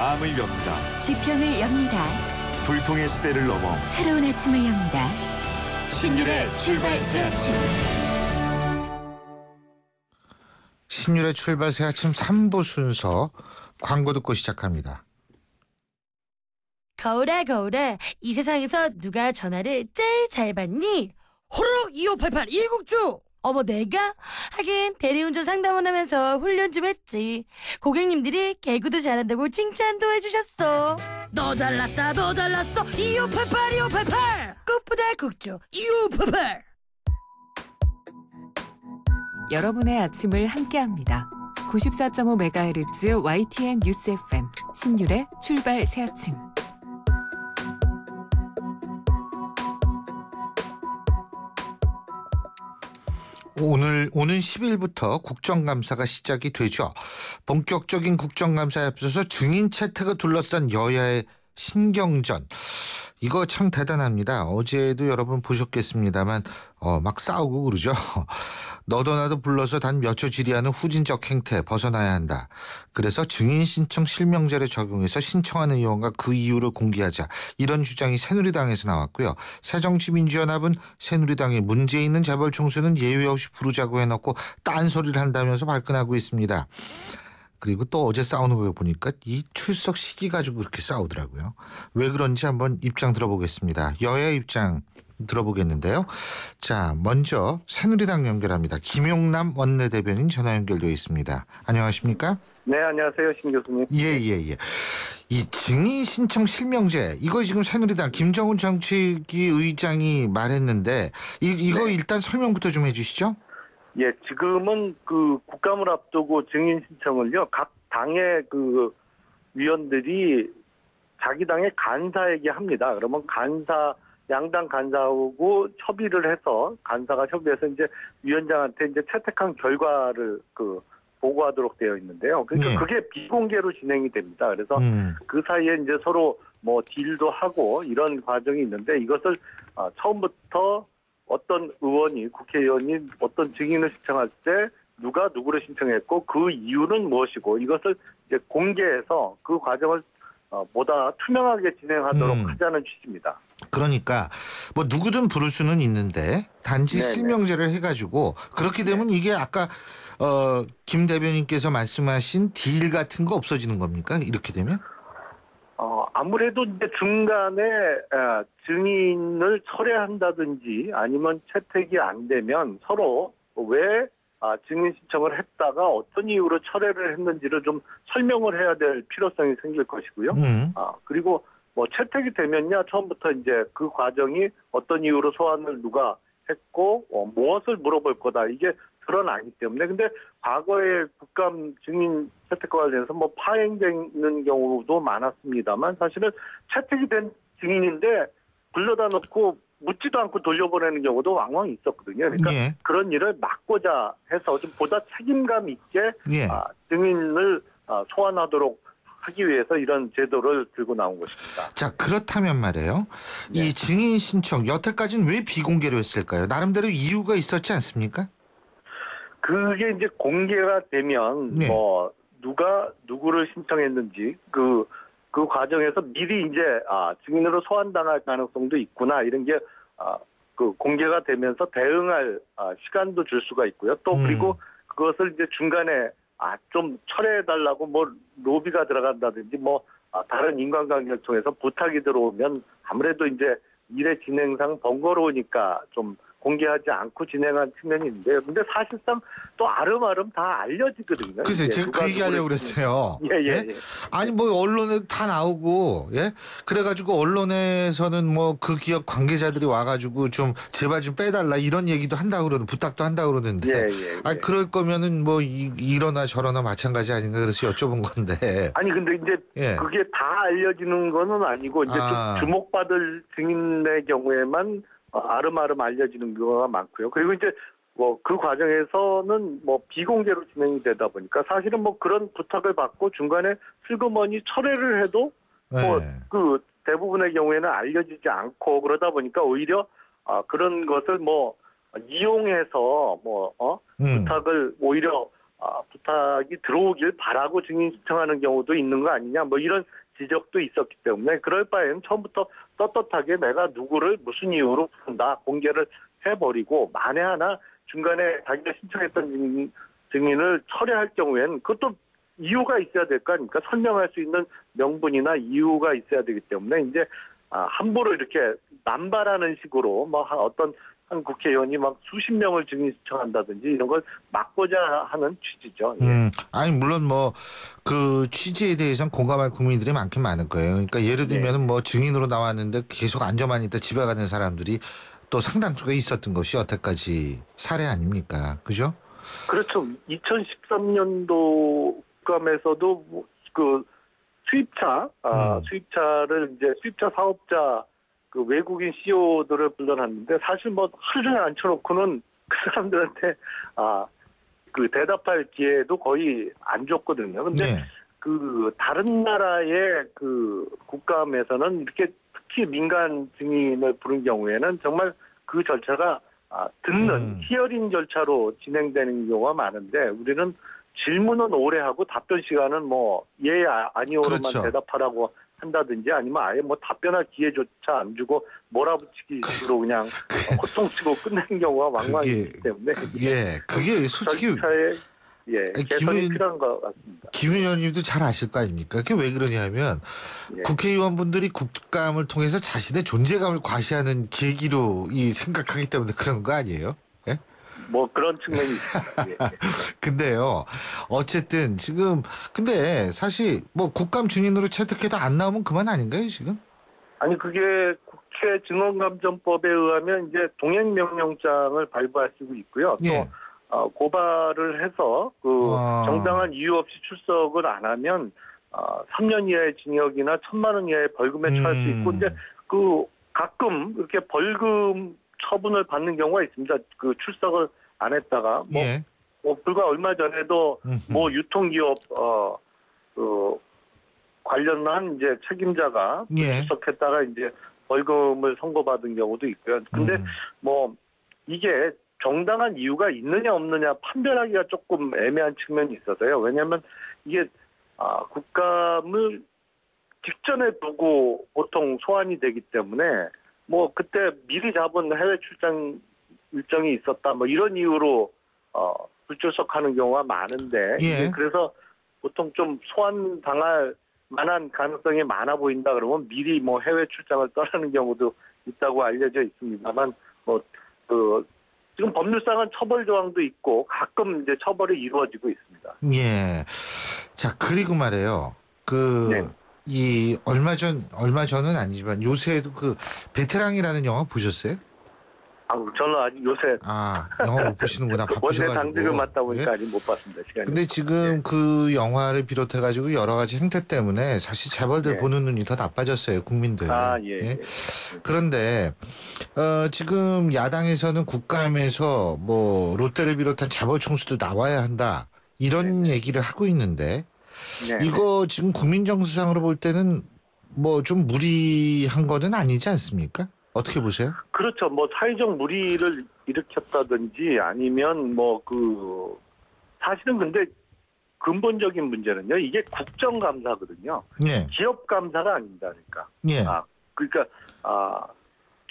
마음을 엽니다. 지평을 엽니다. 불통의 시대를 넘어 새로운 아침을 엽니다. 신율의 출발 새 아침. 신율의 출발 새 아침 3부 순서 광고 듣고 시작합니다. 거울아 거울아, 이 세상에서 누가 전화를 제일 잘 받니? 호로록 2588 이국주. 어머 내가? 하긴 대리운전 상담원 하면서 훈련 좀 했지. 고객님들이 개그도 잘한다고 칭찬도 해주셨어. 너 잘났다 너 잘났어 2588 2588 꽃보다 국주 2588. 여러분의 아침을 함께합니다. 94.5MHz YTN 뉴스 FM 신율의 출발 새 아침. 오는 10일부터 국정감사가 시작이 되죠. 본격적인 국정감사에 앞서서 증인 채택을 둘러싼 여야의 신경전. 이거 참 대단합니다. 어제도 여러분 보셨겠습니다만 막 싸우고 그러죠. 너도 나도 불러서 단 몇 초 질의하는 후진적 행태 벗어나야 한다. 그래서 증인 신청 실명제를 적용해서 신청하는 의원과 그 이유를 공개하자. 이런 주장이 새누리당에서 나왔고요. 새정치민주연합은 새누리당이 문제 있는 재벌 총수는 예외 없이 부르자고 해놓고 딴소리를 한다면서 발끈하고 있습니다. 그리고 또 어제 싸우는 거 보니까 이 출석 시기 가지고 그렇게 싸우더라고요. 왜 그런지 한번 입장 들어보겠습니다. 여야 입장 들어보겠는데요. 자, 먼저 새누리당 연결합니다. 김용남 원내대변인 전화 연결되어 있습니다. 안녕하십니까? 네, 안녕하세요. 신 교수님. 예. 이 증인 신청 실명제, 이거 지금 새누리당 김정은 정책위 의장이 말했는데 이거 네. 일단 설명부터 좀 해주시죠. 예, 지금은 그 국감을 앞두고 증인 신청을요, 각 당의 그 위원들이 자기 당의 간사에게 합니다. 그러면 양당 간사하고 협의를 해서, 간사가 협의해서 이제 위원장한테 이제 채택한 결과를 보고하도록 되어 있는데요. 그러니까 그게 비공개로 진행이 됩니다. 그래서 그 사이에 이제 서로 뭐 딜도 하고 이런 과정이 있는데, 이것을 처음부터 어떤 의원이, 국회의원이 어떤 증인을 신청할 때 누가 누구를 신청했고 그 이유는 무엇이고, 이것을 이제 공개해서 그 과정을 보다 투명하게 진행하도록 하자는 취지입니다. 그러니까 뭐 누구든 부를 수는 있는데 단지 네네. 실명제를 해가지고 그렇게 되면 이게 아까 김 대변인께서 말씀하신 딜 같은 거 없어지는 겁니까? 이렇게 되면? 아무래도 이제 중간에 증인을 철회한다든지 아니면 채택이 안 되면 서로 왜 증인 신청을 했다가 어떤 이유로 철회를 했는지를 좀 설명을 해야 될 필요성이 생길 것이고요. 그리고 뭐 채택이 되면야 처음부터 이제 그 과정이 어떤 이유로 소환을 누가 했고 무엇을 물어볼 거다, 이게 드러나기 때문에. 근데 과거에 국감 증인 채택과 관련해서 뭐 파행되는 경우도 많았습니다만, 사실은 채택이 된 증인인데 불러다 놓고 묻지도 않고 돌려보내는 경우도 왕왕 있었거든요. 그러니까 그런 일을 막고자 해서 좀 보다 책임감 있게 증인을 소환하도록 하기 위해서 이런 제도를 들고 나온 것입니다. 자, 그렇다면 말이에요. 네. 이 증인 신청 여태까지는 왜 비공개로 했을까요? 나름대로 이유가 있었지 않습니까? 그게 이제 공개가 되면 뭐 누가 누구를 신청했는지 그 과정에서 미리 이제 증인으로 소환당할 가능성도 있구나, 이런 게 그 공개가 되면서 대응할 시간도 줄 수가 있고요. 또 그리고 그것을 이제 중간에 좀 철회해달라고 뭐 로비가 들어간다든지 뭐 다른 인간관계를 통해서 부탁이 들어오면 아무래도 이제 일의 진행상 번거로우니까 좀 공개하지 않고 진행한 측면이 있는데요. 근데 사실상 또 아름아름 다 알려지거든요. 글쎄요, 제가 그 얘기하려고 그랬어요. 예. 아니 뭐 언론에 다 나오고, 그래가지고 언론에서는 뭐 그 기업 관계자들이 와가지고 좀 제발 좀 빼달라 이런 얘기도 한다고 그러는, 부탁도 한다고 그러는데, 아니 그럴 거면은 뭐 이러나 저러나 마찬가지 아닌가, 그래서 여쭤본 건데. 아니 근데 이제 그게 다 알려지는 거는 아니고, 이제 좀 주목받을 증인의 경우에만 아름아름 알려지는 경우가 많고요. 그리고 이제 뭐 그 과정에서는 뭐 비공개로 진행이 되다 보니까 사실은 뭐 그런 부탁을 받고 중간에 슬그머니 철회를 해도 뭐 그 대부분의 경우에는 알려지지 않고, 그러다 보니까 오히려 그런 것을 뭐 이용해서 부탁을 오히려 부탁이 들어오길 바라고 증인 신청하는 경우도 있는 거 아니냐 뭐 이런 지적도 있었기 때문에 그럴 바에는 처음부터 떳떳하게 내가 누구를 무슨 이유로 부른다 공개를 해버리고 만에 하나 중간에 자기가 신청했던 증인을 철회할 경우에는 그것도 이유가 있어야 될 거 아닙니까? 설명할 수 있는 명분이나 이유가 있어야 되기 때문에 이제 함부로 이렇게 남발하는 식으로 뭐 어떤 한 국회의원이 막 수십 명을 증인 신청한다든지 이런 걸 막고자 하는 취지죠. 예. 아니 물론 뭐 그 취지에 대해서는 공감할 국민들이 많긴 많을 거예요. 그러니까 예를 들면은 뭐 증인으로 나왔는데 계속 앉아만 있다 집에 가는 사람들이 또 상당수가 있었던 것이 여태까지 사례 아닙니까? 그죠? 그렇죠. 2013년도 국감에서도 그 수입차를 이제 수입차 사업자 그 외국인 CEO들을 불러놨는데 사실 뭐 하루 종일 앉혀놓고는 그 사람들한테 그 대답할 기회도 거의 안 줬거든요. 근데 네. 그 다른 나라의 그 국감에서는 이렇게 특히 민간 증인을 부른 경우에는 정말 그 절차가 듣는 히어링 절차로 진행되는 경우가 많은데 우리는 질문은 오래 하고 답변 시간은 뭐 예 아니오로만 그렇죠. 대답하라고 한다든지 아니면 아예 뭐 답변할 기회조차 안 주고 몰아붙이기 식으로 그냥 호통치고 끝내는 경우가 왕왕이기 때문에 그게 솔직히 절차에 개선이 필요한 것 같습니다. 김 의원님도 잘 아실 거 아닙니까? 그게 왜 그러냐면 국회의원분들이 국감을 통해서 자신의 존재감을 과시하는 계기로 생각하기 때문에 그런 거 아니에요? 예? 뭐 그런 측면이 있습니다. 근데요, 어쨌든 지금 근데 사실 뭐 국감 증인으로 채택해도 안 나오면 그만 아닌가요 지금? 아니 그게 국회 증언감정법에 의하면 이제 동행명령장을 발부할 수 있고요. 또 고발을 해서 그 정당한 이유 없이 출석을 안 하면 3년 이하의 징역이나 1,000만 원 이하의 벌금에 처할 수 있고, 근데 그 가끔 이렇게 벌금 처분을 받는 경우가 있습니다. 그 출석을 안 했다가 뭐 불과 얼마 전에도 뭐 유통기업 그 관련한 이제 책임자가 출석했다가 이제 벌금을 선고받은 경우도 있고요. 근데 뭐 이게 정당한 이유가 있느냐 없느냐 판별하기가 조금 애매한 측면이 있어서요. 왜냐하면 이게 국감을 직전에 두고 보통 소환이 되기 때문에 뭐 그때 미리 잡은 해외 출장 일정이 있었다 뭐 이런 이유로 불출석하는 경우가 많은데 그래서 보통 좀 소환 당할 만한 가능성이 많아 보인다 그러면 미리 뭐 해외 출장을 떠나는 경우도 있다고 알려져 있습니다만 뭐 지금 법률상은 처벌 조항도 있고 가끔 이제 처벌이 이루어지고 있습니다. 예. 자 그리고 말이에요. 이 얼마 전은 아니지만 요새도 그 베테랑이라는 영화 보셨어요? 저는 아직 요새 영화 못 보시는구나. 바쁘셔가지고. 원래 당직을 맡다 보니까 아직 못 봤습니다. 시간이. 근데 지금 그 영화를 비롯해가지고 여러 가지 행태 때문에 사실 재벌들 보는 눈이 더 나빠졌어요. 국민들. 그런데 지금 야당에서는 국감에서 뭐 롯데를 비롯한 재벌 총수도 나와야 한다 이런 얘기를 하고 있는데 이거 지금 국민정서상으로 볼 때는 뭐 좀 무리한 거는 아니지 않습니까? 어떻게 보세요? 그렇죠. 뭐 사회적 무리를 일으켰다든지 아니면 뭐 사실은 근데 근본적인 문제는요. 이게 국정감사거든요. 기업감사가 아닙니다. 그러니까.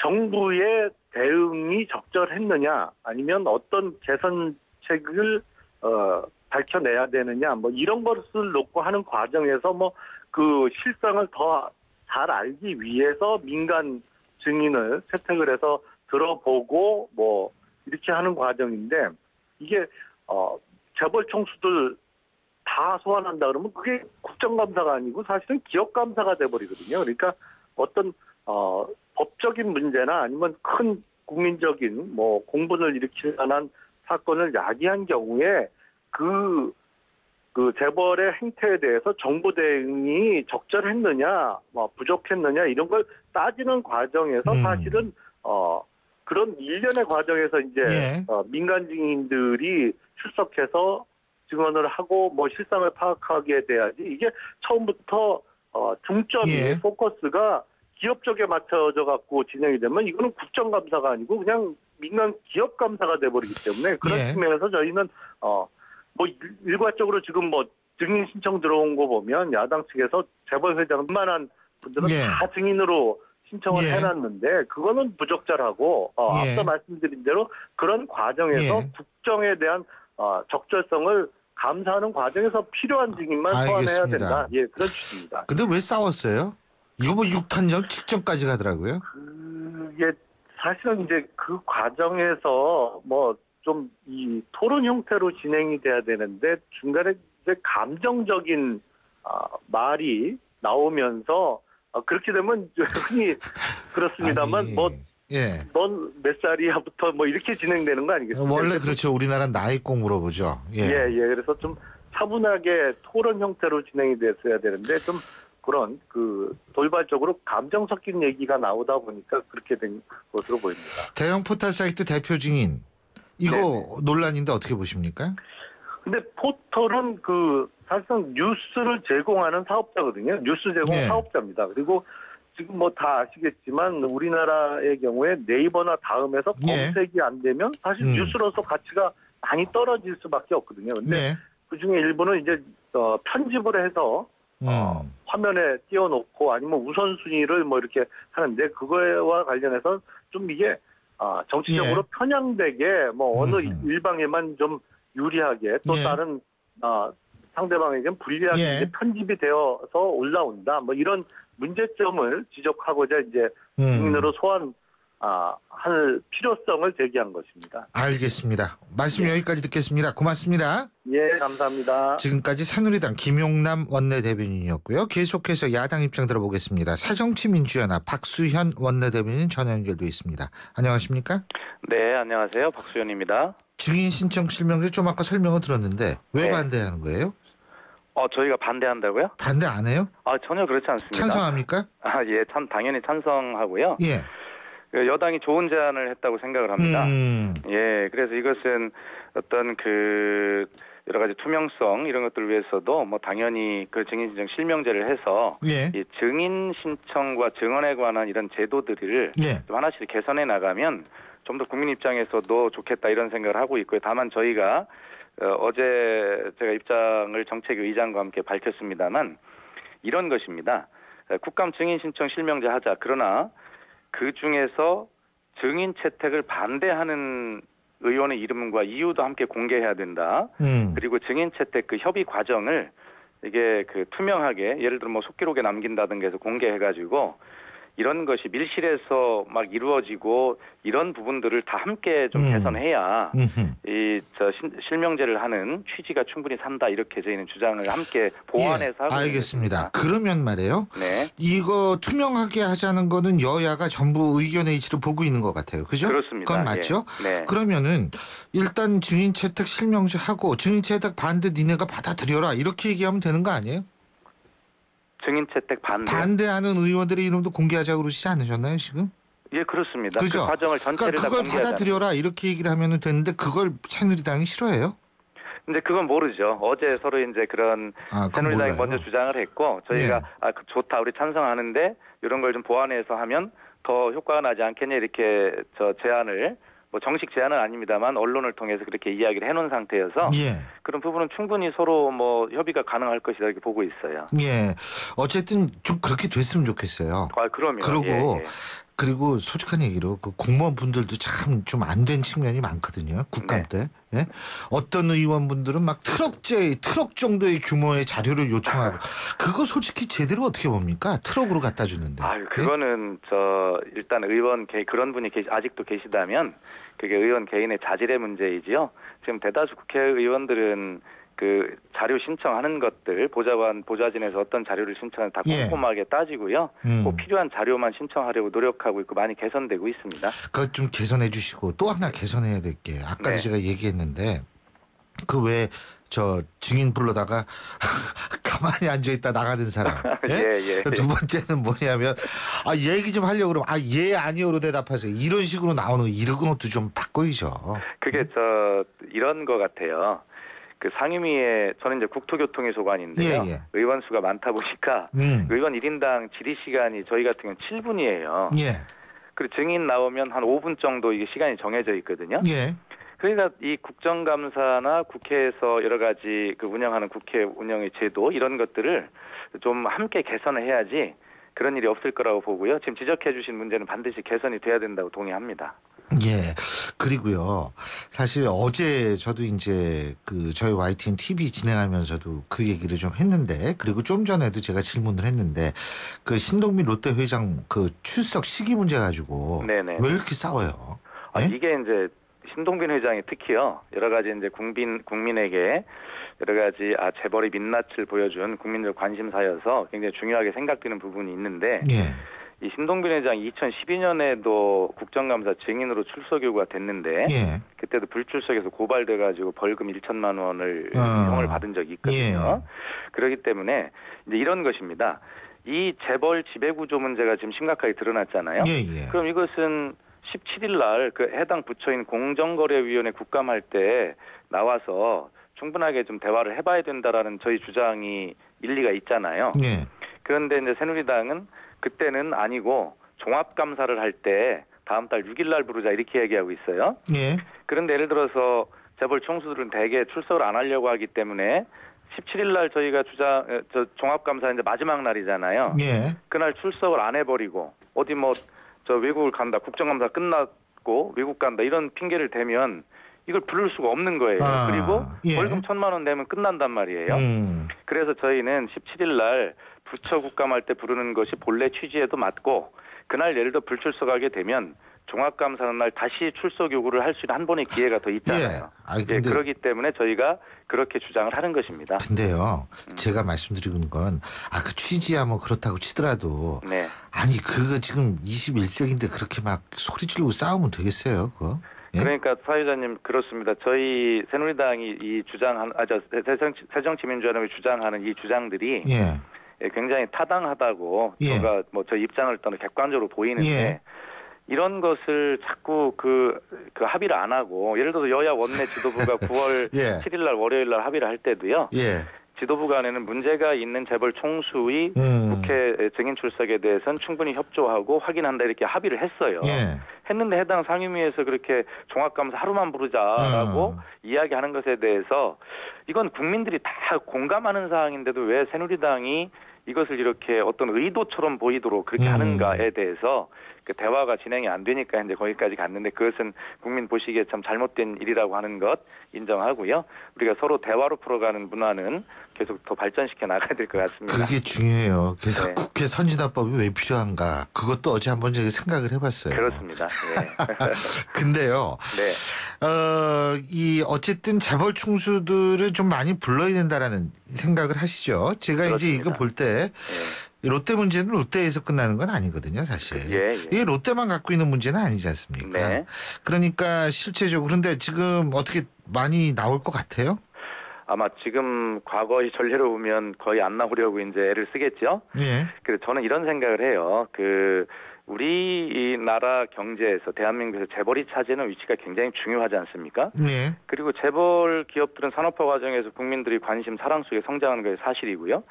정부의 대응이 적절했느냐 아니면 어떤 개선책을 밝혀내야 되느냐 뭐 이런 것을 놓고 하는 과정에서 뭐 그 실상을 더 잘 알기 위해서 민간 증인을 채택을 해서 들어보고 뭐 이렇게 하는 과정인데 이게 재벌 총수들 다 소환한다 그러면 그게 국정감사가 아니고 사실은 기업감사가 돼버리거든요. 그러니까 어떤 법적인 문제나 아니면 큰 국민적인 뭐 공분을 일으킬 만한 사건을 야기한 경우에 그 재벌의 행태에 대해서 정부 대응이 적절했느냐, 뭐 부족했느냐 이런 걸 따지는 과정에서 사실은 그런 일련의 과정에서 이제 민간 증인들이 출석해서 증언을 하고 뭐 실상을 파악하게 돼야지 이게 처음부터 중점이 포커스가 기업 쪽에 맞춰져 갖고 진행이 되면 이거는 국정감사가 아니고 그냥 민간 기업 감사가 돼버리기 때문에 그런 측면에서 저희는 뭐 일괄적으로 지금 뭐 증인 신청 들어온 거 보면 야당 측에서 재벌회장만한 분들은 예. 다 증인으로 신청을 예. 해놨는데 그거는 부적절하고 예. 앞서 말씀드린 대로 그런 과정에서 예. 국정에 대한 적절성을 감사하는 과정에서 필요한 증인만 소환해야 알겠습니다. 된다. 예, 그런 취지입니다. 근데 왜 싸웠어요? 이거 뭐 6탄전 직전까지 가더라고요. 그게 사실은 이제 그 과정에서 뭐 좀 이 토론 형태로 진행이 돼야 되는데 중간에 이제 감정적인 말이 나오면서 그렇게 되면 흔히 그렇습니다만 아니, 뭐 예. 넌 몇 살이야부터 뭐 이렇게 진행되는 거 아니겠습니까? 원래 그렇죠. 우리나라는 나이 꼭 물어보죠. 예. 예. 그래서 좀 차분하게 토론 형태로 진행이 됐어야 되는데 좀 그런 그 돌발적으로 감정 섞인 얘기가 나오다 보니까 그렇게 된 것으로 보입니다. 대형 포털 사이트 대표 증인 이거 논란인데 어떻게 보십니까? 근데 포털은 그 사실상 뉴스를 제공하는 사업자거든요. 뉴스 제공 네. 사업자입니다. 그리고 지금 뭐 다 아시겠지만 우리나라의 경우에 네이버나 다음에서 네. 검색이 안 되면 사실 뉴스로서 가치가 많이 떨어질 수밖에 없거든요. 근데 네. 그중에 일부는 이제 편집을 해서 화면에 띄워놓고 아니면 우선순위를 뭐 이렇게 하는데 그거와 관련해서 좀 이게 정치적으로 예. 편향되게 뭐 어느 일방에만 좀 유리하게 또 예. 다른 상대방에게는 불리하게 예. 이제 편집이 되어서 올라온다. 뭐 이런 문제점을 지적하고자 이제 증인으로 소환할 필요성을 제기한 것입니다. 알겠습니다. 말씀 여기까지 듣겠습니다. 고맙습니다. 예, 감사합니다. 지금까지 새누리당 김용남 원내대변인이었고요. 계속해서 야당 입장 들어보겠습니다. 새정치민주연합 박수현 원내대변인 전화 연결돼 있습니다. 안녕하십니까? 네, 안녕하세요. 박수현입니다. 증인 신청 실명제 좀 아까 설명을 들었는데 왜 네. 반대하는 거예요? 저희가 반대한다고요? 반대 안 해요? 전혀 그렇지 않습니다. 찬성합니까? 예, 당연히 찬성하고요. 예. 여당이 좋은 제안을 했다고 생각을 합니다. 예, 그래서 이것은 어떤 여러 가지 투명성 이런 것들을 위해서도 뭐 당연히 그 증인 신청 실명제를 해서 예. 이 증인 신청과 증언에 관한 이런 제도들을 예. 좀 하나씩 개선해 나가면 좀 더 국민 입장에서도 좋겠다 이런 생각을 하고 있고요. 다만 저희가 어제 제가 입장을 정책위 의장과 함께 밝혔습니다만 이런 것입니다. 국감 증인 신청 실명제 하자. 그러나 그 중에서 증인 채택을 반대하는 의원의 이름과 이유도 함께 공개해야 된다. 그리고 증인 채택 그 협의 과정을 이게 투명하게 예를 들어 뭐 속기록에 남긴다든가 해서 공개해가지고 이런 것이 밀실에서 막 이루어지고 이런 부분들을 다 함께 좀 개선해야 실명제를 하는 취지가 충분히 산다 이렇게 저희는 주장을 함께 보완해서 하고 알겠습니다. 그러면 말이에요. 네. 이거 투명하게 하자는 거는 여야가 전부 의견의 이치를 보고 있는 것 같아요. 그죠? 그렇습니다. 그건 맞죠? 예. 네. 그러면은 일단 증인 채택 실명제 하고 증인 채택 반대 니네가 받아들여라 이렇게 얘기하면 되는 거 아니에요? 증인 채택 반대하는 의원들의 이름도 공개하자고 그러시지 않으셨나요 지금? 예, 그렇습니다. 그죠? 그 과정을 전체를 그러니까 다 그걸 공개하자. 받아들여라 이렇게 얘기를 하면 되는데 그걸 새누리당이 싫어해요? 근데 그건 모르죠. 어제 서로 이제 그런 그건 새누리당이 몰라요. 먼저 주장을 했고 저희가 예. 좋다 우리 찬성하는데 이런 걸 좀 보완해서 하면 더 효과가 나지 않겠냐 이렇게 제안을 뭐 정식 제안은 아닙니다만 언론을 통해서 그렇게 이야기를 해놓은 상태여서 예. 그런 부분은 충분히 서로 뭐 협의가 가능할 것이다 이렇게 보고 있어요. 예. 어쨌든 좀 그렇게 됐으면 좋겠어요. 그럼요. 그리고 예. 그리고 솔직한 얘기로 그 공무원 분들도 참 좀 안 된 측면이 많거든요. 국감 때. 예? 어떤 의원분들은 막 트럭 정도의 규모의 자료를 요청하고 그거 솔직히 제대로 어떻게 봅니까? 트럭으로 갖다 주는데. 그거는 일단 의원 그런 분이 아직도 계시다면 그게 의원 개인의 자질의 문제이지요. 지금 대다수 국회의원들은 그 자료 신청하는 것들 보좌진에서 어떤 자료를 신청하는 다 꼼꼼하게 따지고요. 꼭 필요한 자료만 신청하려고 노력하고 있고 많이 개선되고 있습니다. 그것 좀 개선해 주시고 또 하나 개선해야 될 게 아까도 네. 제가 얘기했는데 그 왜 증인 불러다가 가만히 앉아있다 나가는 사람. 예. 두 번째는 뭐냐면 얘기 좀 하려고 그러면 예 아니요로 대답하세요. 이런 식으로 나오는 이런 것도 좀 바꿔야죠. 그게 이런 거 같아요. 그 상임위에 저는 이제 국토교통위 소관인데요. 예. 의원 수가 많다 보니까 의원 1인당 질의 시간이 저희 같은 경우는 7분이에요. 예. 그리고 증인 나오면 한 5분 정도 이게 시간이 정해져 있거든요. 예. 그러니까 이 국정감사나 국회에서 여러 가지 그 운영하는 국회 운영의 제도 이런 것들을 좀 함께 개선을 해야지 그런 일이 없을 거라고 보고요. 지금 지적해 주신 문제는 반드시 개선이 돼야 된다고 동의합니다. 예. 그리고요. 사실 어제 저도 이제 그 저희 YTN TV 진행하면서도 그 얘기를 좀 했는데, 그리고 좀 전에도 제가 질문을 했는데, 그 신동빈 롯데 회장 그 출석 시기 문제 가지고 네네. 왜 이렇게 싸워요? 아, 예? 이게 이제 신동빈 회장이 특히요. 여러 가지 이제 국민에게 여러 가지 재벌의 민낯을 보여준 국민적 관심사여서 굉장히 중요하게 생각되는 부분이 있는데 예. 이 신동빈 회장이 2012년에도 국정감사 증인으로 출석 요구가 됐는데 예. 그때도 불출석에서 고발돼가지고 벌금 1천만 원을 형을 받은 적이 있거든요. 그렇기 때문에 이제 이런 것입니다. 이 재벌 지배구조 문제가 지금 심각하게 드러났잖아요. 예. 그럼 이것은 17일 날 그 해당 부처인 공정거래위원회 국감할 때 나와서 충분하게 좀 대화를 해봐야 된다라는 저희 주장이 일리가 있잖아요. 예. 그런데 이제 새누리당은 그때는 아니고 종합감사를 할 때 다음 달 6일 날 부르자 이렇게 얘기하고 있어요. 예. 그런데 예를 들어서 재벌 총수들은 대개 출석을 안 하려고 하기 때문에 17일 날 저희가 종합감사 이제 마지막 날이잖아요. 예. 그날 출석을 안 해버리고 어디 뭐 저 외국을 간다, 국정감사 끝났고 외국 간다 이런 핑계를 대면 이걸 부를 수가 없는 거예요. 그리고 예. 벌금 1,000만 원 내면 끝난단 말이에요. 그래서 저희는 17일 날 부처 국감할 때 부르는 것이 본래 취지에도 맞고 그날 예를 들어 불출석하게 되면 종합감사는 날 다시 출석 요구를 할 수 있는 한 번의 기회가 더 있잖아요. 근데 그렇기 때문에 저희가 그렇게 주장을 하는 것입니다. 근데요, 제가 말씀드리는 건, 그 취지야 뭐 그렇다고 치더라도, 네. 아니, 그거 지금 21세기인데 그렇게 막 소리 지르고 싸우면 되겠어요, 그거? 예? 그러니까 사회자님 그렇습니다. 저희 새누리당이 이 주장한, 새정치민주연합이 주장하는 이 주장들이 굉장히 타당하다고 제가 뭐 저희 입장을 떠나 객관적으로 보이는데 이런 것을 자꾸 그 합의를 안 하고 예를 들어서 여야 원내 지도부가 9월 7일 날 월요일 날 합의를 할 때도요. 지도부 간에는 문제가 있는 재벌 총수의 국회 증인 출석에 대해서는 충분히 협조하고 확인한다 이렇게 합의를 했어요. 했는데 해당 상임위에서 그렇게 종합감사 하루만 부르자라고 이야기하는 것에 대해서 이건 국민들이 다 공감하는 사항인데도 왜 새누리당이 이것을 이렇게 어떤 의도처럼 보이도록 그렇게 하는가에 대해서 그 대화가 진행이 안 되니까 이제 거기까지 갔는데 그것은 국민 보시기에 참 잘못된 일이라고 하는 것 인정하고요. 우리가 서로 대화로 풀어가는 문화는 계속 더 발전시켜 나가야 될 것 같습니다. 그게 중요해요. 그래서 국회 선진화법이 왜 필요한가? 그것도 어제 한번 제가 생각을 해봤어요. 그렇습니다. 근데요. 이 어쨌든 재벌 총수들을 좀 많이 불러야 된다라는 생각을 하시죠. 제가 그렇습니다. 이제 이거 볼 때 롯데 문제는 롯데에서 끝나는 건 아니거든요, 사실. 이게 롯데만 갖고 있는 문제는 아니지 않습니까? 그러니까 실제적으로 그런데 지금 어떻게 많이 나올 것 같아요? 아마 지금 과거의 전례로 보면 거의 안 나오려고 이제 애를 쓰겠죠. 그래서 저는 이런 생각을 해요. 우리나라 경제에서 대한민국에서 재벌이 차지하는 위치가 굉장히 중요하지 않습니까? 그리고 재벌 기업들은 산업화 과정에서 국민들이 관심, 사랑 속에 성장하는 것이 사실이고요.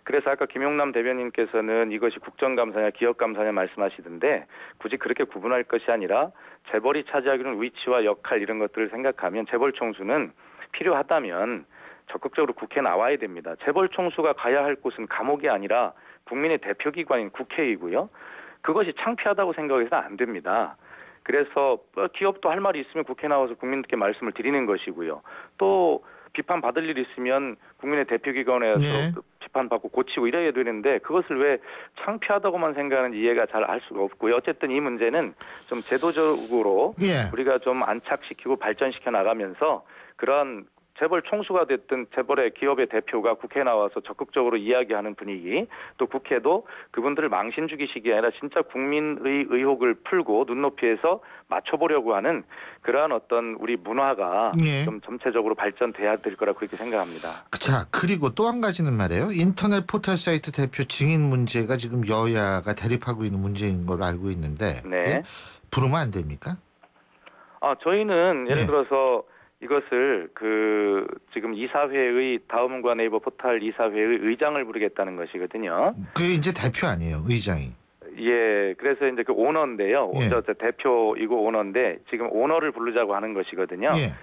그래서 아까 김용남 대변인께서는 이것이 국정감사냐 기업감사냐 말씀하시던데 굳이 그렇게 구분할 것이 아니라 재벌이 차지하기는 위치와 역할 이런 것들을 생각하면 재벌 총수는 필요하다면 적극적으로 국회에 나와야 됩니다. 재벌 총수가 가야 할 곳은 감옥이 아니라 국민의 대표기관인 국회이고요. 그것이 창피하다고 생각해서는 안 됩니다. 그래서 기업도 할 말이 있으면 국회에 나와서 국민들께 말씀을 드리는 것이고요. 또 비판받을 일이 있으면 국민의 대표기관에서 비판받고 고치고 이래야 되는데 그것을 왜 창피하다고만 생각하는지 이해가 잘 알 수가 없고요. 어쨌든 이 문제는 좀 제도적으로 우리가 좀 안착시키고 발전시켜 나가면서 그런 재벌 총수가 됐든 재벌의 기업의 대표가 국회에 나와서 적극적으로 이야기하는 분위기 또 국회도 그분들을 망신 주기식이 아니라 진짜 국민의 의혹을 풀고 눈높이에서 맞춰보려고 하는 그러한 어떤 우리 문화가 좀 전체적으로 발전돼야 될 거라고 그렇게 생각합니다. 자, 그리고 또 한 가지는 말이에요. 인터넷 포털 사이트 대표 증인 문제가 지금 여야가 대립하고 있는 문제인 걸로 알고 있는데 부르면 안 됩니까? 저희는 예를 들어서 이것을 지금 이사회의 다음과 네이버 포털 이사회의 의장을 부르겠다는 것이거든요. 그게 이제 대표 아니에요, 의장이. 예, 그래서 이제 그 오너인데요. 예. 저 대표이고 오너인데 지금 오너를 부르자고 하는 것이거든요. 예.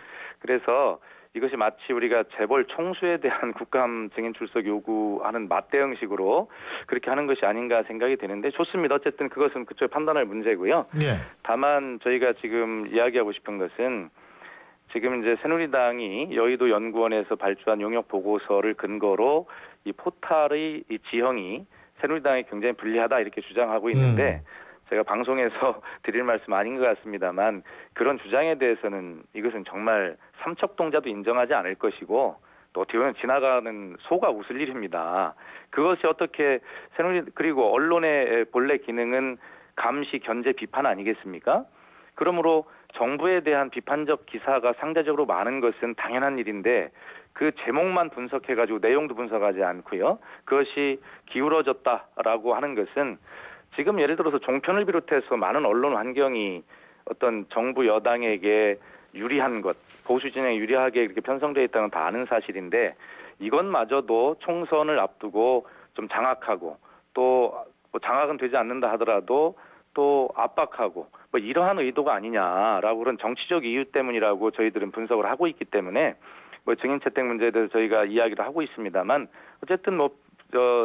그래서 이것이 마치 우리가 재벌 총수에 대한 국감 증인 출석 요구하는 맞대응식으로 그렇게 하는 것이 아닌가 생각이 되는데 좋습니다. 어쨌든 그것은 그쪽에 판단할 문제고요. 예. 다만 저희가 지금 이야기하고 싶은 것은 지금 이제 새누리당이 여의도 연구원에서 발주한 용역 보고서를 근거로 이 포탈의 이 지형이 새누리당이 굉장히 불리하다 이렇게 주장하고 있는데 제가 방송에서 드릴 말씀 아닌 것 같습니다만 그런 주장에 대해서는 이것은 정말 삼척동자도 인정하지 않을 것이고 또 어떻게 보면 지나가는 소가 웃을 일입니다. 그것이 어떻게 그리고 언론의 본래 기능은 감시, 견제, 비판 아니겠습니까? 그러므로 정부에 대한 비판적 기사가 상대적으로 많은 것은 당연한 일인데 그 제목만 분석해가지고 내용도 분석하지 않고요. 그것이 기울어졌다라고 하는 것은 지금 예를 들어서 종편을 비롯해서 많은 언론 환경이 어떤 정부 여당에게 유리한 것, 보수 진영에 유리하게 이렇게 편성되어 있다는 건 다 아는 사실인데 이것마저도 총선을 앞두고 좀 장악하고 또 뭐 장악은 되지 않는다 하더라도 또 압박하고 뭐 이러한 의도가 아니냐라고 그런 정치적 이유 때문이라고 저희들은 분석을 하고 있기 때문에 뭐 증인 채택 문제에 대해서 저희가 이야기를 하고 있습니다만 어쨌든 뭐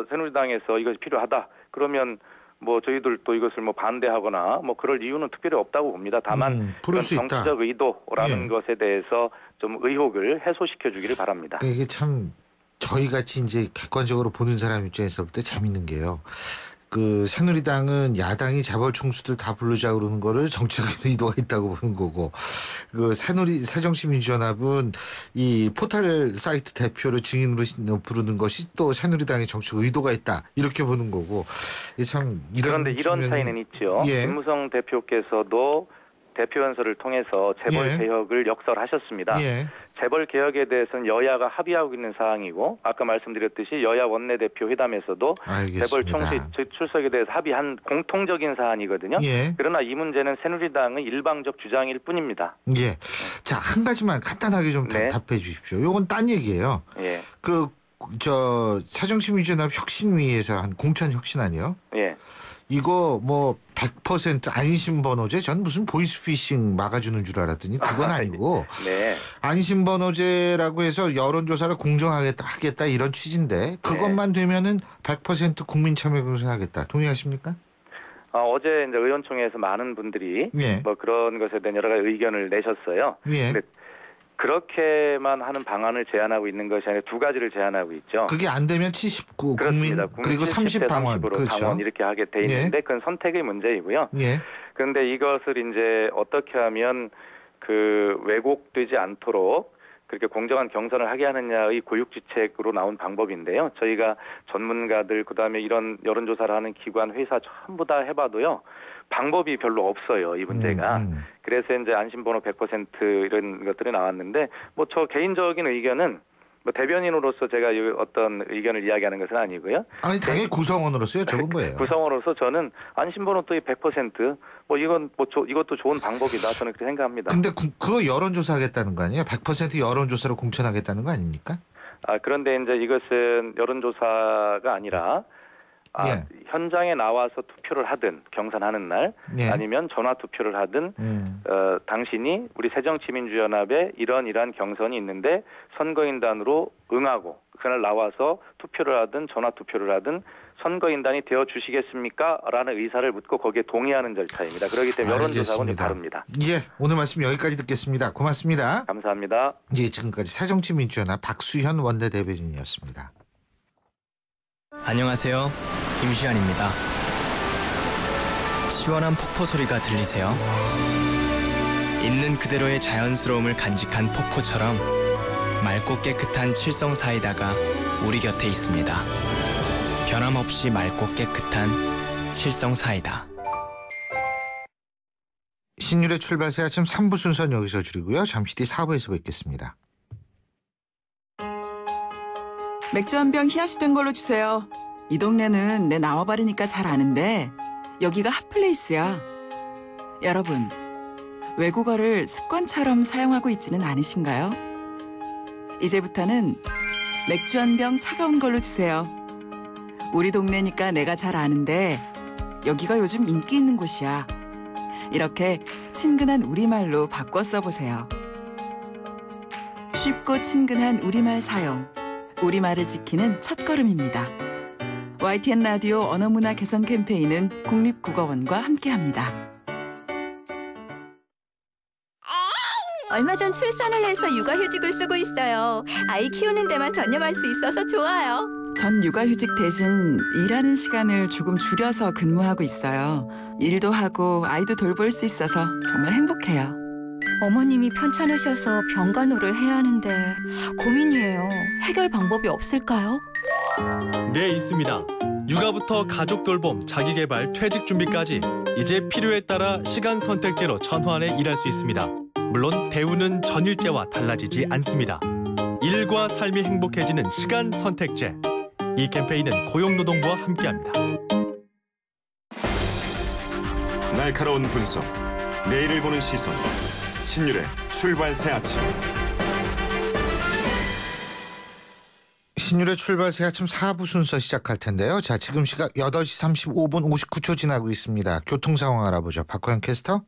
새누리당에서 이것이 필요하다 그러면 뭐 저희들도 이것을 뭐 반대하거나 뭐 그럴 이유는 특별히 없다고 봅니다. 다만 그런 정치적 의도라는 예. 것에 대해서 좀 의혹을 해소시켜 주기를 바랍니다. 이게 참 저희 같이 이제 객관적으로 보는 사람 입장에서 볼 때 재밌는 게요. 그 새누리당은 야당이 재벌 총수들 다 부르자 그러는 거를 정치적인 의도가 있다고 보는 거고, 그 새정치민주연합은 이 포털 사이트 대표를 증인으로 부르는 것이 또 새누리당의 정치적 의도가 있다 이렇게 보는 거고, 참 이런 그런데 이런 차이는 있죠. 예. 김무성 대표께서도 대표연설을 통해서 재벌 예. 개혁을 역설하셨습니다. 예. 재벌 개혁에 대해서는 여야가 합의하고 있는 사항이고 아까 말씀드렸듯이 여야 원내대표 회담에서도 알겠습니다. 재벌 총수 출석에 대해서 합의한 공통적인 사안이거든요. 예. 그러나 이 문제는 새누리당의 일방적 주장일 뿐입니다. 예. 자, 한 가지만 간단하게 좀 네. 답해 주십시오. 요건 딴 얘기예요. 예. 새정치민주연합 혁신위에서 한 공천 혁신 아니요? 예. 이거 뭐 100% 안심번호제 전 무슨 보이스피싱 막아주는 줄 알았더니 그건 아니고 네. 안심번호제라고 해서 여론조사를 공정하겠다 이런 취지인데 그것만 되면은 100% 국민참여경선하겠다. 동의하십니까? 어제 이제 의원총회에서 많은 분들이 예. 뭐 그런 것에 대한 여러 가지 의견을 내셨어요. 예. 근데 그렇게만 하는 방안을 제안하고 있는 것이 아니라 두 가지를 제안하고 있죠. 그게 안 되면 79 국민 그렇습니다. 그리고 30 당원 30으로 그렇죠. 당원 이렇게 하게 돼 있는데 예. 그건 선택의 문제이고요. 예. 그런데 이것을 이제 어떻게 하면 그 왜곡되지 않도록 그렇게 공정한 경선을 하게 하느냐의 고육지책으로 나온 방법인데요. 저희가 전문가들 그다음에 이런 여론조사를 하는 기관 회사 전부 다 해봐도요. 방법이 별로 없어요. 이 문제가. 그래서 이제 안심번호 100% 이런 것들이 나왔는데 뭐 저 개인적인 의견은 뭐 대변인으로서 제가 어떤 의견을 이야기하는 것은 아니고요. 아니 당연히 구성원으로서요. 적은 거예요. 구성원으로서 저는 안심번호 또이 100%뭐 이건 뭐 이것도 좋은 방법이다. 저는 그렇게 생각합니다. 근데 그거 여론조사 하겠다는 거 아니에요? 100% 여론조사로 공천하겠다는 거 아닙니까? 그런데 이제 이것은 여론조사가 아니라 예. 현장에 나와서 투표를 하든 경선하는 날 예. 아니면 전화 투표를 하든 당신이 우리 새정치민주연합에 이런 경선이 있는데 선거인단으로 응하고 그날 나와서 투표를 하든 전화 투표를 하든 선거인단이 되어 주시겠습니까? 라는 의사를 묻고 거기에 동의하는 절차입니다. 그렇기 때문에 여론조사하고는 다릅니다. 예, 오늘 말씀 여기까지 듣겠습니다. 고맙습니다. 감사합니다. 예, 지금까지 새정치민주연합 박수현 원내대변인이었습니다. 안녕하세요. 김시안입니다. 시원한 폭포 소리가 들리세요? 있는 그대로의 자연스러움을 간직한 폭포처럼 맑고 깨끗한 칠성 사이다가 우리 곁에 있습니다. 변함없이 맑고 깨끗한 칠성 사이다. 신율의 출발 새 아침 3부 순서는 여기서 줄이고요. 잠시 뒤 4부에서 뵙겠습니다. 맥주 한 병 희야시 된 걸로 주세요. 이 동네는 내 나와버리니까 잘 아는데 여기가 핫플레이스야. 여러분, 외국어를 습관처럼 사용하고 있지는 않으신가요? 이제부터는 맥주 한 병 차가운 걸로 주세요. 우리 동네니까 내가 잘 아는데 여기가 요즘 인기 있는 곳이야. 이렇게 친근한 우리말로 바꿔 써보세요. 쉽고 친근한 우리말 사용. 우리말을 지키는 첫걸음입니다. YTN 라디오 언어문화 개선 캠페인은 국립국어원과 함께합니다. 얼마 전 출산을 해서 육아휴직을 쓰고 있어요. 아이 키우는 데만 전념할 수 있어서 좋아요. 전 육아휴직 대신 일하는 시간을 조금 줄여서 근무하고 있어요. 일도 하고 아이도 돌볼 수 있어서 정말 행복해요. 어머님이 편찮으셔서 병간호를 해야 하는데 고민이에요. 해결 방법이 없을까요? 네, 있습니다. 육아부터 가족 돌봄, 자기개발, 퇴직 준비까지 이제 필요에 따라 시간 선택제로 전환해 일할 수 있습니다. 물론 대우는 전일제와 달라지지 않습니다. 일과 삶이 행복해지는 시간 선택제. 이 캠페인은 고용노동부와 함께합니다. 날카로운 분석, 내일을 보는 시선. 신율의 출발 새 아침. 신율의 출발 새 아침 4부 순서 시작할 텐데요. 자, 지금 시각 8시 35분 59초 지나고 있습니다. 교통 상황 알아보죠. 박호영 캐스터.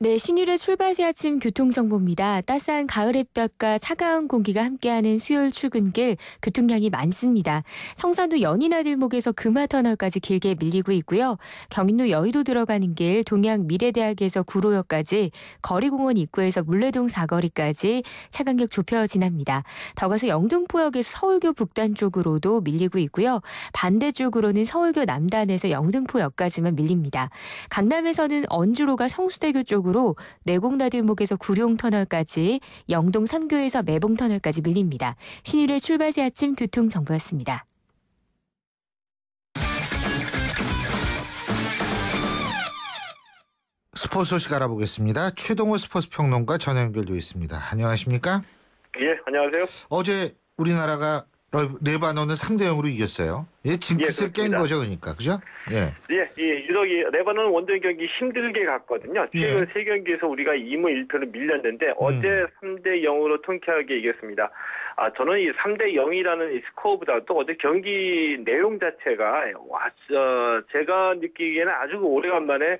네, 신율의 출발 새 아침 교통정보입니다. 따스한 가을 햇볕과 차가운 공기가 함께하는 수요일 출근길 교통량이 많습니다. 성산도 연인아들목에서 금화터널까지 길게 밀리고 있고요. 경인로 여의도 들어가는 길 동양 미래대학에서 구로역까지 거리공원 입구에서 물레동 사거리까지 차간격 좁혀 지납니다. 더 가서 영등포역에서 서울교 북단 쪽으로도 밀리고 있고요. 반대쪽으로는 서울교 남단에서 영등포역까지만 밀립니다. 강남에서는 언주로가 성수대교 쪽으로 내곡나들목에서 구룡터널까지, 영동 3교에서 매봉터널까지 밀립니다. 신율의 출발 새 아침 교통정보였습니다. 스포츠 소식 알아보겠습니다. 최동호 스포츠 평론가 전화 연결되어 있습니다. 안녕하십니까? 예, 안녕하세요. 어제 우리나라가 레바논을 3대0으로 이겼어요. 예, 징크스를 깬 그렇습니다. 거죠, 그러니까. 그죠? 예. 유독 레바논 원정 경기 힘들게 갔거든요. 최근 3경기에서 우리가 2무 1패로 밀렸는데 어제 3대0으로 통쾌하게 이겼습니다. 저는 이 3대0이라는 이 스코어보다도 어제 경기 내용 자체가 제가 느끼기에는 아주 오래간만에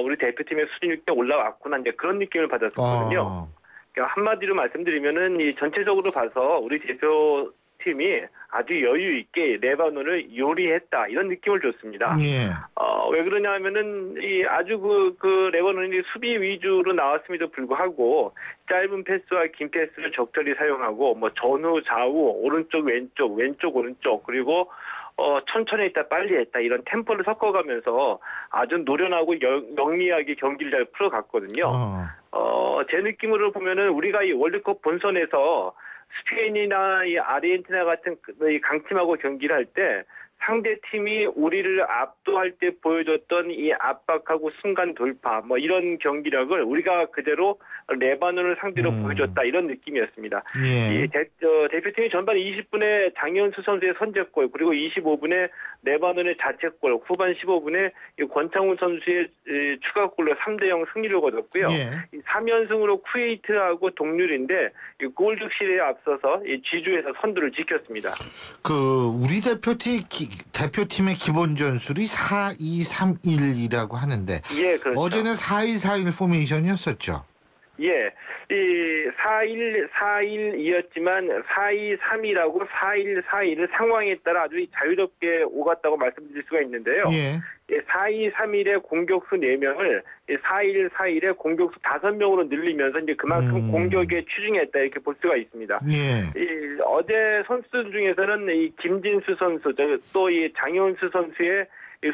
우리 대표팀의 수준이 꽤 올라왔구나, 이제 그런 느낌을 받았었거든요. 그러니까 한마디로 말씀드리면은 이 전체적으로 봐서 우리 대표팀이 아주 여유 있게 레바논을 요리했다, 이런 느낌을 줬습니다. 예. 왜 그러냐면은 이 아주 그 레바논이 수비 위주로 나왔음에도 불구하고 짧은 패스와 긴 패스를 적절히 사용하고 뭐 전후 좌우 오른쪽 왼쪽 오른쪽, 그리고 천천히 했다 빨리 했다, 이런 템포를 섞어가면서 아주 노련하고 영리하게 경기를 잘 풀어갔거든요. 제 느낌으로 보면은 우리가 이 월드컵 본선에서 스페인이나 이 아르헨티나 같은 이 강팀하고 경기를 할 때 상대 팀이 우리를 압도할 때 보여줬던 이 압박하고 순간 돌파, 뭐 이런 경기력을 우리가 그대로 레바논을 상대로 보여줬다, 이런 느낌이었습니다. 예. 이 대표팀이 전반 20분에 장현수 선수의 선제골, 그리고 25분에 레바논의 자책골, 후반 15분에 권창훈 선수의 추가골로 3대0 승리를 거뒀고요. 이 3연승으로 쿠웨이트하고 동률인데 골 득실에 앞서서 이 G조에서 선두를 지켰습니다. 우리 대표팀의 기본 전술이 4-2-3-1이라고 하는데, 예, 그렇죠. 어제는 4-1-4-1 포메이션이었었죠. 예, 이 4-1-4-1이었지만 4-2-3-2라고 4-1-4-1을 상황에 따라 아주 자유롭게 오갔다고 말씀드릴 수가 있는데요. 예. 4-2-3-1의 공격수 4명을 4-1-4-1의 공격수 5명으로 늘리면서 이제 그만큼 공격에 치중했다, 이렇게 볼 수가 있습니다. 예. 어제 선수들 중에서는 이 김진수 선수, 또 이 장현수 선수의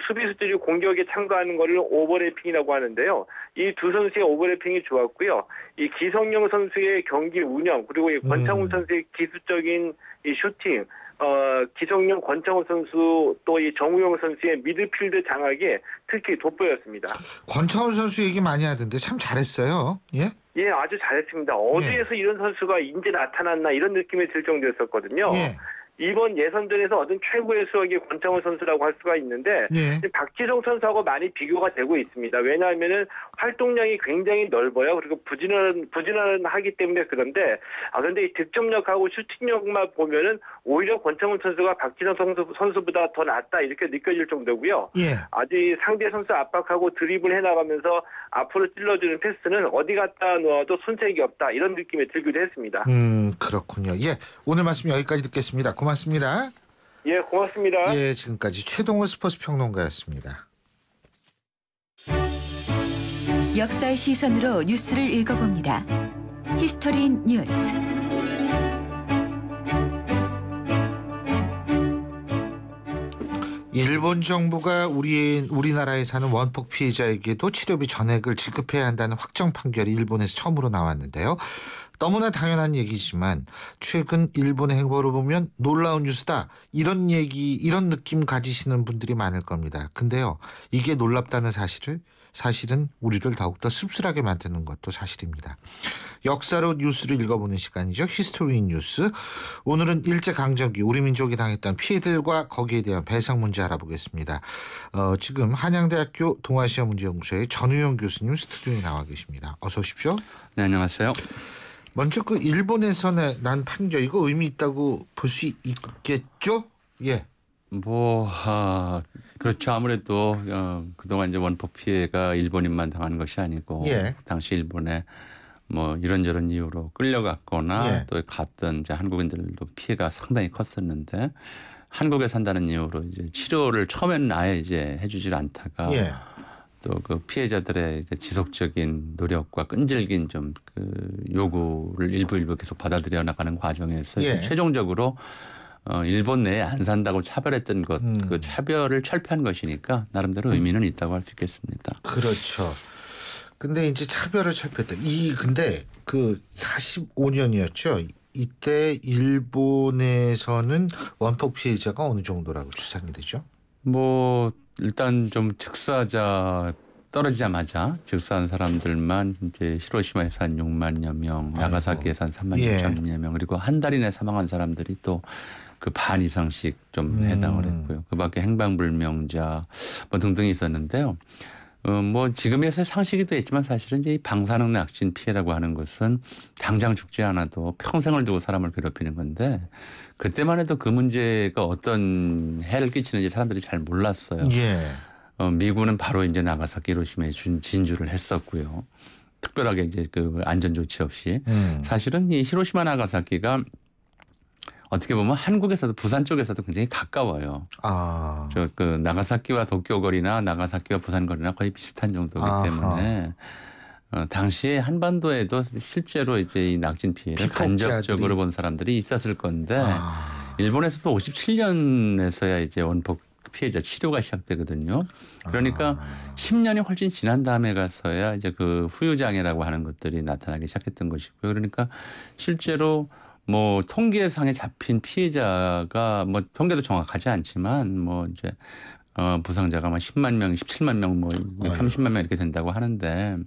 수비수들이 공격에 참가하는 것을 오버래핑이라고 하는데요. 이 두 선수의 오버래핑이 좋았고요. 이 기성용 선수의 경기 운영, 그리고 이 권창훈 선수의 기술적인 이 슈팅, 기성용, 권창훈 선수, 또 이 정우영 선수의 미드필드 장악이 특히 돋보였습니다. 권창훈 선수 얘기 많이 하던데 참 잘했어요. 예? 예, 아주 잘했습니다. 어디에서 이런 선수가 이제 나타났나, 이런 느낌이 들 정도였었거든요. 예. 이번 예선전에서 얻은 최고의 수확이 권창훈 선수라고 할 수가 있는데, 박지성 선수하고 많이 비교가 되고 있습니다. 왜냐하면은 활동량이 굉장히 넓어요. 그리고 부지런하기 때문에 그런데, 그런데 이 득점력하고 슈팅력만 보면은 오히려 권창훈 선수가 박진영 선수보다 더 낫다 이렇게 느껴질 정도고요. 예. 아직 상대 선수 압박하고 드리블 해나가면서 앞으로 찔러주는 패스는 어디 갖다 놓아도 손색이 없다 이런 느낌이 들기도 했습니다. 그렇군요. 예, 오늘 말씀 여기까지 듣겠습니다. 고맙습니다. 예, 고맙습니다. 예, 지금까지 최동호 스포츠 평론가였습니다. 역사의 시선으로 뉴스를 읽어봅니다. 히스토리 뉴스. 일본 정부가 우리나라에 사는 원폭 피해자에게도 치료비 전액을 지급해야 한다는 확정 판결이 일본에서 처음으로 나왔는데요. 너무나 당연한 얘기지만 최근 일본의 행보를 보면 놀라운 뉴스다. 이런 느낌 가지시는 분들이 많을 겁니다. 근데요, 이게 놀랍다는 사실은 우리를 더욱더 씁쓸하게 만드는 것도 사실입니다. 역사로 뉴스를 읽어보는 시간이죠. 히스토리 뉴스. 오늘은 일제강점기 우리 민족이 당했던 피해들과 거기에 대한 배상 문제 알아보겠습니다. 지금 한양대학교 동아시아문제연구소의 전우영 교수님 스튜디오에 나와 계십니다. 어서 오십시오. 네, 안녕하세요. 먼저 그 일본에서 난 판결 이거 의미 있다고 볼 수 있겠죠? 예. 그렇죠. 아무래도 그동안 이제 원폭 피해가 일본인만 당한 것이 아니고 예. 당시 일본에 뭐 이런저런 이유로 끌려갔거나 예. 또 갔던 이제 한국인들도 피해가 상당히 컸었는데 한국에 산다는 이유로 이제 치료를 처음에는 아예 이제 해주질 않다가 예. 또 그 피해자들의 이제 지속적인 노력과 끈질긴 좀 그 요구를 일부 계속 받아들여 나가는 과정에서 예. 최종적으로 일본 내에 안 산다고 차별했던 것, 그 차별을 철폐한 것이니까 나름대로 의미는 있다고 할 수 있겠습니다. 그렇죠. 근데 이제 차별을 철폐했다. 근데 그 45년이었죠. 이때 일본에서는 원폭 피해자가 어느 정도라고 추산이 되죠? 일단 좀 떨어지자마자 즉사한 사람들만 이제 히로시마에서 한 6만여 명, 나가사키에서 한 3만 6천여 명, 그리고 한 달 이내 사망한 사람들이 또 그 반 이상씩 좀 해당을 했고요. 그 밖에 행방불명자 등등이 있었는데요. 지금에서의 상식이 됐지만 사실은 이제 이 방사능 낙진 피해라고 하는 것은 당장 죽지 않아도 평생을 두고 사람을 괴롭히는 건데 그때만 해도 그 문제가 어떤 해를 끼치는지 사람들이 잘 몰랐어요. 예. 미군은 바로 이제 나가사키 히로시마에 진주를 했었고요. 특별하게 이제 그 안전 조치 없이 사실은 이 히로시마 나가사키가 어떻게 보면 한국에서도 부산 쪽에서도 굉장히 가까워요. 그 나가사키와 도쿄 거리나 나가사키와 부산 거리나 거의 비슷한 정도이기 때문에 당시에 한반도에도 실제로 이제 이 낙진 피해를 간접적으로 본 사람들이 있었을 건데 일본에서도 57년에서야 이제 원폭 피해자 치료가 시작되거든요. 그러니까 10년이 훨씬 지난 다음에 가서야 이제 그 후유장애라고 하는 것들이 나타나기 시작했던 것이고요. 그러니까 실제로 통계상에 잡힌 피해자가 통계도 정확하지 않지만 이제 부상자가 10만 명, 17만 명, 30만 명 이렇게 된다고 하는데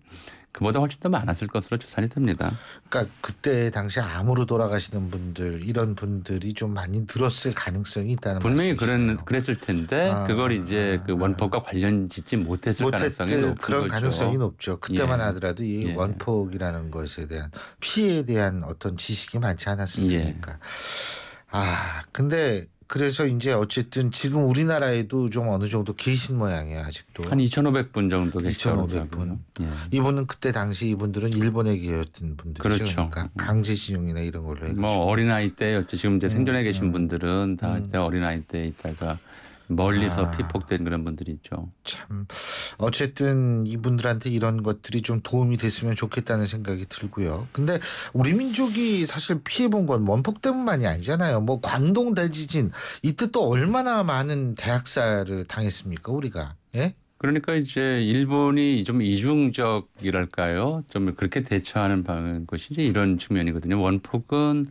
그보다 훨씬 더 많았을 것으로 추산이 됩니다. 그러니까 그때 당시 암으로 돌아가시는 분들 이런 분들이 좀 많이 늘었을 가능성이 있다는 분명히 말씀이시네요. 그랬을 텐데 그걸 이제 그 원폭과 관련 짓지 못했을 가능성이 높은 그런 거죠. 가능성이 높죠. 그때만 하더라도 이 원폭이라는 것에 대한 피해에 대한 어떤 지식이 많지 않았을 테니까. 근데 그래서 이제 어쨌든 지금 우리나라에도 좀 어느 정도 계신 모양이에요. 아직도. 한 2,500분 정도 계시더라고요. 2,500분. 이분은 그때 당시 이분들은 일본에 계셨던 분들이죠. 그렇죠. 그러니까 강제징용이나 이런 걸로 해가지고. 어린아이 때였죠. 지금 이제 생존해 계신 분들은 다 어린아이 때 있다가 멀리서 피폭된 그런 분들이 있죠. 참 어쨌든 이분들한테 이런 것들이 좀 도움이 됐으면 좋겠다는 생각이 들고요. 근데 우리 민족이 사실 피해본 건 원폭 때문만이 아니잖아요. 관동 대지진 이때 또 얼마나 많은 대학살을 당했습니까 우리가. 예? 그러니까 이제 일본이 좀 이중적이랄까요. 좀 그렇게 대처하는 것이 이제 이런 측면이거든요. 원폭은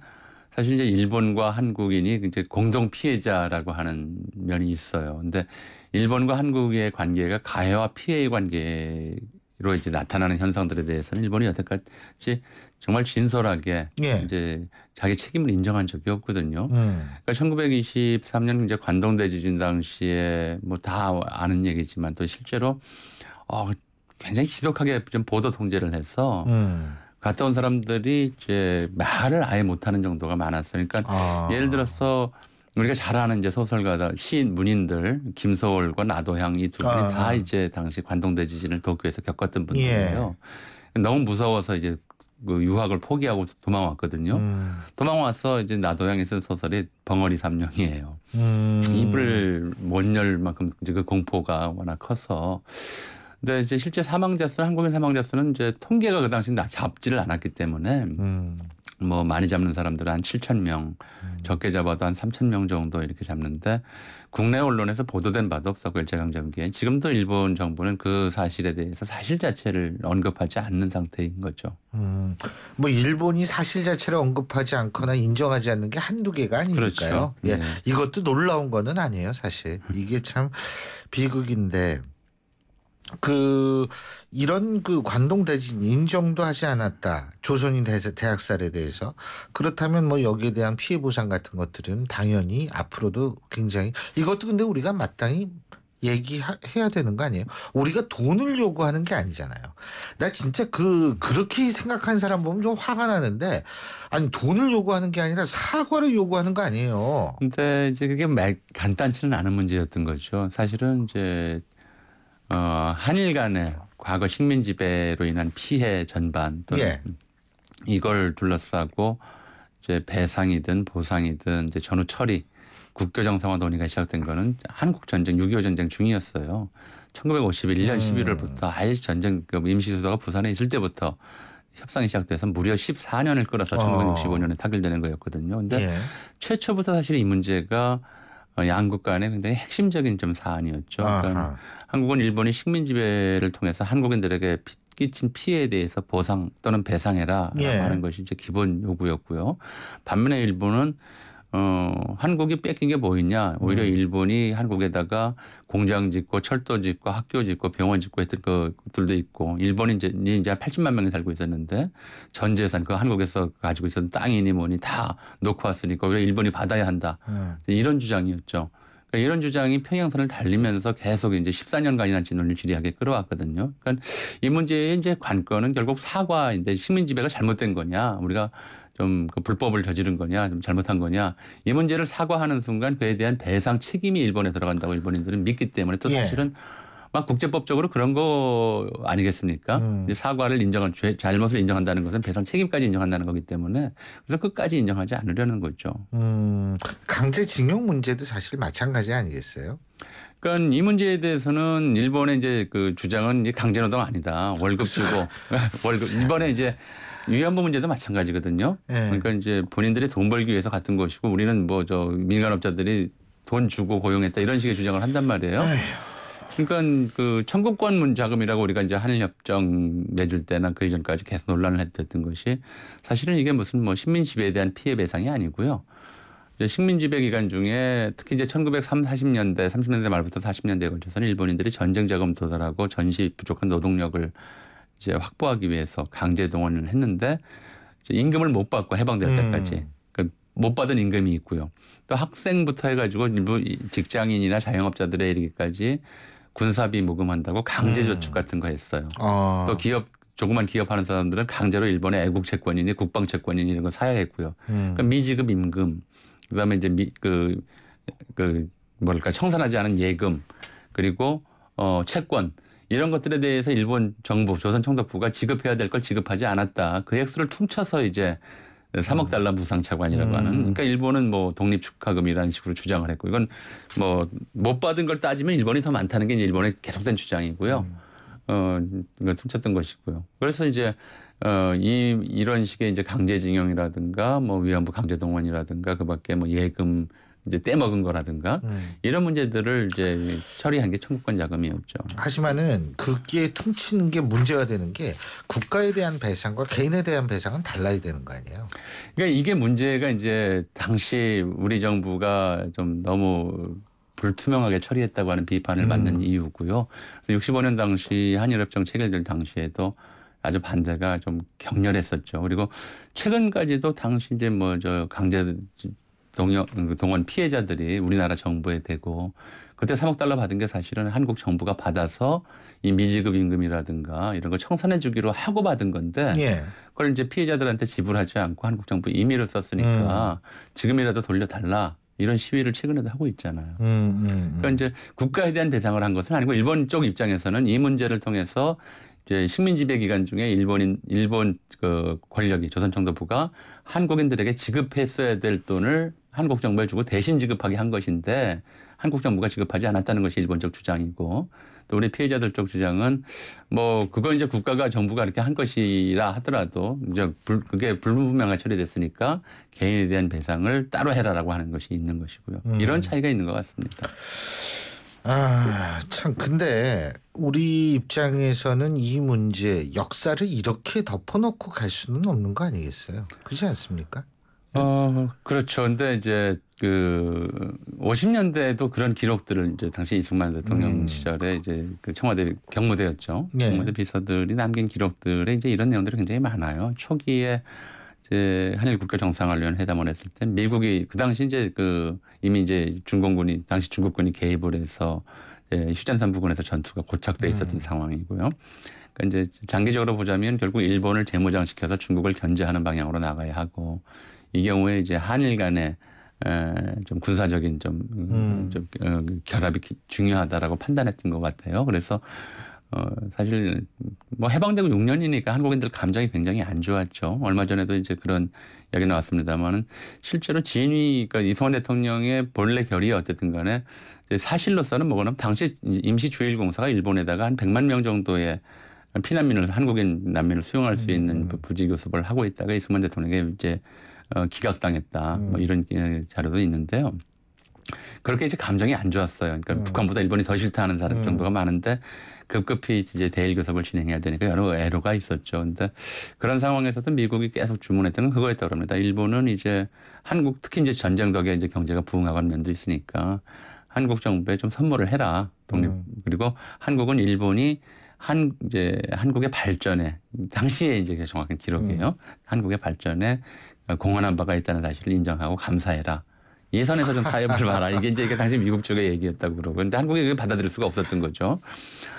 사실 이제 일본과 한국인이 이제 공동 피해자라고 하는 면이 있어요. 근데 일본과 한국의 관계가 가해와 피해의 관계로 이제 나타나는 현상들에 대해서는 일본이 여태까지 정말 진솔하게 이제 자기 책임을 인정한 적이 없거든요. 그러니까 1923년 이제 관동 대지진 당시에 다 아는 얘기지만 또 실제로 굉장히 지독하게 좀 보도 통제를 해서 갔다 온 사람들이 이제 말을 아예 못하는 정도가 많았어요. 그러니까 예를 들어서 우리가 잘 아는 이제 소설가다 시인 문인들 김소월과 나도향 이 두 분이 다 이제 당시 관동대 지진을 도쿄에서 겪었던 분들이에요. 너무 무서워서 이제 그 유학을 포기하고 도망왔거든요. 도망와서 이제 나도향에 쓴 소설이 벙어리 삼룡이에요. 입을 못 열 만큼 이제 그 공포가 워낙 커서. 근데 이제 실제 사망자 수는 한국인 사망자 수는 이제 통계가 그 당시 잡지를 않았기 때문에 뭐 많이 잡는 사람들은 한 7,000명, 적게 잡아도 한 3,000명 정도 이렇게 잡는데 국내 언론에서 보도된 바도 없었고 일제강점기에 지금도 일본 정부는 그 사실에 대해서 사실 자체를 언급하지 않는 상태인 거죠. 뭐 일본이 사실 자체를 언급하지 않거나 인정하지 않는 게 한두 개가 아니니까요. 그렇죠. 예, 이것도 놀라운 거는 아니에요, 사실. 이게 참 비극인데. 이런 관동 대진 인정도 하지 않았다. 조선인 대학살에 대해서. 그렇다면 뭐 여기에 대한 피해 보상 같은 것들은 당연히 앞으로도 굉장히 이것도 근데 우리가 마땅히 얘기해야 되는 거 아니에요? 우리가 돈을 요구하는 게 아니잖아요. 나 진짜 그렇게 생각하는 사람 보면 좀 화가 나는데 아니 돈을 요구하는 게 아니라 사과를 요구하는 거 아니에요. 근데 이제 그게 간단치는 않은 문제였던 거죠. 사실은 이제 한일 간의 과거 식민 지배로 인한 피해 전반 또는 이걸 둘러싸고 이제 배상이든 보상이든 이제 전후 처리 국교 정상화 논의가 시작된 거는 한국 전쟁 6.25 전쟁 중이었어요. 1951년 11월부터 아예 전쟁 임시수도가 부산에 있을 때부터 협상이 시작돼서 무려 14년을 끌어서 1965년에 타결되는 거였거든요. 근데 최초부터 사실 이 문제가 양국 간에 굉장히 핵심적인 좀 사안이었죠. 그러니까 한국은 일본이 식민 지배를 통해서 한국인들에게 끼친 피해에 대해서 보상 또는 배상해라라고 하는 것이 이제 기본 요구였고요. 반면에 일본은 한국이 뺏긴 게 뭐 있냐. 오히려 일본이 한국에다가 공장 짓고 철도 짓고 학교 짓고 병원 짓고 했던 것들도 있고 일본이 이제 한 80만 명이 살고 있었는데 전 재산 그 한국에서 가지고 있었던 땅이니 뭐니 다 놓고 왔으니까 오히려 일본이 받아야 한다. 이런 주장이었죠. 그러니까 이런 주장이 평양선을 달리면서 계속 이제 14년간이나 진원을 지리하게 끌어왔거든요. 그러니까 이 문제의 이제 관건은 결국 사과인데 식민 지배가 잘못된 거냐. 우리가 좀 불법을 저지른 거냐, 좀 잘못한 거냐. 이 문제를 사과하는 순간 그에 대한 배상 책임이 일본에 들어간다고 일본인들은 믿기 때문에 또 사실은 막 국제법적으로 그런 거 아니겠습니까? 사과를 잘못을 인정한다는 것은 배상 책임까지 인정한다는 거기 때문에 그래서 끝까지 인정하지 않으려는 거죠. 강제징용 문제도 사실 마찬가지 아니겠어요? 그러니까 이 문제에 대해서는 일본의 이제 그 주장은 이제 강제노동 아니다. 월급 주고 이번에 이제 위안부 문제도 마찬가지거든요. 그러니까 이제 본인들이 돈 벌기 위해서 갔던 것이고 우리는 뭐 민간업자들이 돈 주고 고용했다 이런 식의 주장을 한단 말이에요. 그러니까 그 청구권 자금이라고 우리가 이제 한일협정 맺을 때나 그 이전까지 계속 논란을 했던 것이 사실은 이게 무슨 뭐 식민 지배에 대한 피해 배상이 아니고요. 이제 식민 지배 기간 중에 특히 이제 1940년대, 30년대 말부터 40년대에 걸쳐서는 일본인들이 전쟁 자금 도달하고 전시 부족한 노동력을 이제 확보하기 위해서 강제 동원을 했는데 이제 임금을 못 받고 해방될 때까지 그러니까 못 받은 임금이 있고요. 또 학생부터 해가지고 일부 직장인이나 자영업자들에 이르기까지 군사비 모금한다고 강제 저축 같은 거 했어요. 또 조그만 기업하는 사람들은 강제로 일본의 애국 채권이니 국방 채권이니 이런 거 사야 했고요. 그러니까 미지급 임금, 그다음에 이제 청산하지 않은 예금, 그리고 채권. 이런 것들에 대해서 일본 정부, 조선총독부가 지급해야 될 걸 지급하지 않았다. 그 액수를 퉁쳐서 이제 3억 달러 무상차관이라고 하는. 그러니까 일본은 뭐 독립축하금이라는 식으로 주장을 했고 이건 뭐 못 받은 걸 따지면 일본이 더 많다는 게 이제 일본의 계속된 주장이고요. 이걸 퉁쳤던 것이고요. 그래서 이제 이런 식의 이제 강제징용이라든가 뭐 위안부 강제동원이라든가 그밖에 뭐 예금 이제 떼먹은 거라든가 이런 문제들을 이제 처리한 게 청구권 자금이었죠. 하지만은 그게 퉁치는 게 문제가 되는 게 국가에 대한 배상과 개인에 대한 배상은 달라야 되는 거 아니에요? 그러니까 이게 문제가 이제 당시 우리 정부가 좀 너무 불투명하게 처리했다고 하는 비판을 받는 이유고요. 65년 당시 한일협정 체결될 당시에도 아주 반대가 좀 격렬했었죠. 그리고 최근까지도 당시 이제 강제 동원 피해자들이 우리나라 정부에 대고 그때 3억 달러 받은 게 사실은 한국 정부가 받아서 이 미지급 임금이라든가 이런 걸 청산해 주기로 하고 받은 건데 예. 그걸 이제 피해자들한테 지불하지 않고 한국 정부 임의로 썼으니까 지금이라도 돌려달라. 이런 시위를 최근에도 하고 있잖아요. 그러니까 이제 국가에 대한 배상을 한 것은 아니고 일본 쪽 입장에서는 이 문제를 통해서 이제 식민 지배 기간 중에 일본 그 권력이 조선정도부가 한국인들에게 지급했어야 될 돈을 한국 정부에 주고 대신 지급하게 한 것인데 한국 정부가 지급하지 않았다는 것이 일본 쪽 주장이고 또 우리 피해자들 쪽 주장은 뭐 그거 이제 국가가 정부가 이렇게 한 것이라 하더라도 이제 그게 불분명하게 처리됐으니까 개인에 대한 배상을 따로 해라라고 하는 것이 있는 것이고요. 이런 차이가 있는 것 같습니다. 아, 참 근데 우리 입장에서는 이 문제 역사를 이렇게 덮어놓고 갈 수는 없는 거 아니겠어요? 그렇지 않습니까? 그렇죠. 근데 이제 그 50년대에도 그런 기록들을 이제 당시 이승만 대통령 시절에 이제 그 청와대 경무대였죠. 네. 경무대 비서들이 남긴 기록들에 이제 이런 내용들이 굉장히 많아요. 초기에 이제 한일 국교 정상화위원 회담을 했을 때 미국이 그 당시 이제 그 이미 이제 중공군이 당시 중국군이 개입을 해서 휴전선 부근에서 전투가 고착돼 있었던 상황이고요. 그러니까 이제 장기적으로 보자면 결국 일본을 재무장시켜서 중국을 견제하는 방향으로 나가야 하고 이 경우에 이제 한일 간의 좀 군사적인 좀 결합이 중요하다라고 판단했던 것 같아요. 그래서 사실 뭐 해방되고 6년이니까 한국인들 감정이 굉장히 안 좋았죠. 얼마 전에도 이제 그런 이야기 나왔습니다만은 실제로 진위, 그러니까 이승만 대통령의 본래 결의가 어쨌든 간에 사실로서는 뭐냐면 당시 임시 주일공사가 일본에다가 한 100만 명 정도의 피난민을 한국인 난민을 수용할 수 있는 부지 교섭을 하고 있다가 이승만 대통령에게 이제 기각당했다. 뭐 이런 자료도 있는데요. 그렇게 이제 감정이 안 좋았어요. 그러니까 북한보다 일본이 더 싫다는 사람 정도가 많은데 급급히 이제 대일 교섭을 진행해야 되니까 여러 애로가 있었죠. 근데 그런 상황에서도 미국이 계속 주문했던 건 그거였다고 합니다. 일본은 이제 한국 특히 이제 전쟁 덕에 이제 경제가 부흥하는 면도 있으니까 한국 정부에 좀 선물을 해라. 독립. 그리고 한국은 일본이 이제 한국의 발전에 당시에 이제 정확한 기록이에요. 한국의 발전에 공헌한 바가 있다는 사실을 인정하고 감사해라. 예선에서 좀 타협을 봐라. 이게 당시 미국 쪽의 얘기였다고 그러고. 근데 한국이 그걸 받아들일 수가 없었던 거죠.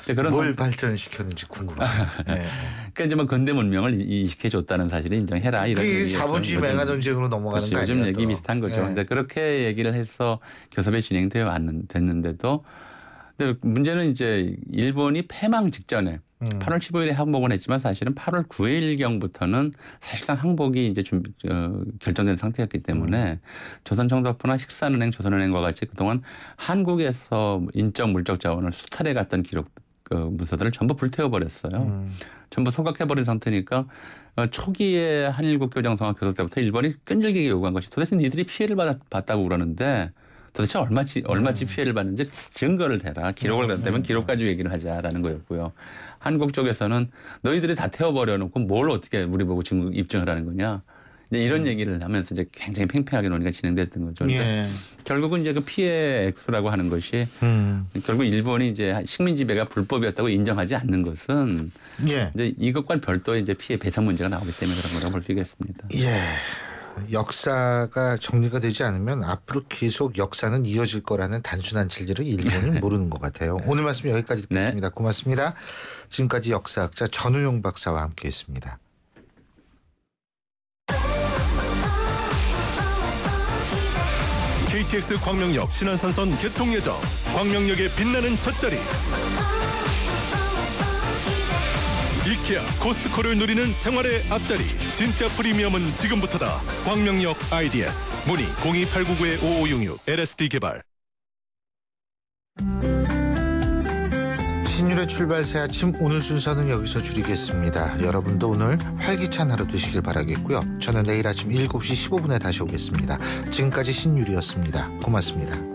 그런 뭘 발전시켰는지 궁금해요. 네. 그러니까 이제 뭐 근대 문명을 이식해줬다는 사실을 인정해라. 이런 그게 자본주의 맹아 전쟁으로 넘어가는 거 아니에요? 요즘 얘기 비슷한 거죠. 네. 근데 그렇게 얘기를 해서 교섭이 됐는데도 근데 문제는 이제 일본이 패망 직전에 8월 15일에 항복을 했지만 사실은 8월 9일경부터는 사실상 항복이 이제 결정된 상태였기 때문에 조선정도부나 식산은행, 조선은행과 같이 그동안 한국에서 인적 물적 자원을 수탈해 갔던 기록 문서들을 전부 불태워버렸어요. 전부 소각해버린 상태니까 초기에 한일국교 정상화 교섭 때부터 일본이 끈질기게 요구한 것이 도대체 니들이 피해를 봤다고 그러는데 도대체 얼마치 피해를 받는지 증거를 대라. 기록을 갖다면 기록 가지고 얘기를 하자라는 거였고요. 한국 쪽에서는 너희들이 다 태워버려 놓고 뭘 어떻게 우리 보고 입증을 하는 거냐. 이제 이런 얘기를 하면서 이제 굉장히 팽팽하게 논의가 진행됐던 거죠. 예. 결국은 이제 그 피해 액수라고 하는 것이 결국 일본이 이제 식민 지배가 불법이었다고 인정하지 않는 것은 예. 이제 이것과 별도의 이제 피해 배상 문제가 나오기 때문에 그런 거라고 볼 수 있겠습니다. 예. 역사가 정리가 되지 않으면 앞으로 계속 역사는 이어질 거라는 단순한 진리를 일본은 모르는 것 같아요. 오늘 말씀 여기까지 듣겠습니다. 네. 고맙습니다. 지금까지 역사학자 전우용 박사와 함께했습니다. KTX 광명역 신안산선 개통 예정. 광명역의 빛나는 첫자리. 이케아, 코스트코를 누리는 생활의 앞자리. 진짜 프리미엄은 지금부터다. 광명역 IDS. 문의 02899-5566 LSD 개발. 신율의 출발 새 아침 오늘 순서는 여기서 줄이겠습니다. 여러분도 오늘 활기찬 하루 되시길 바라겠고요. 저는 내일 아침 7시 15분에 다시 오겠습니다. 지금까지 신율이었습니다. 고맙습니다.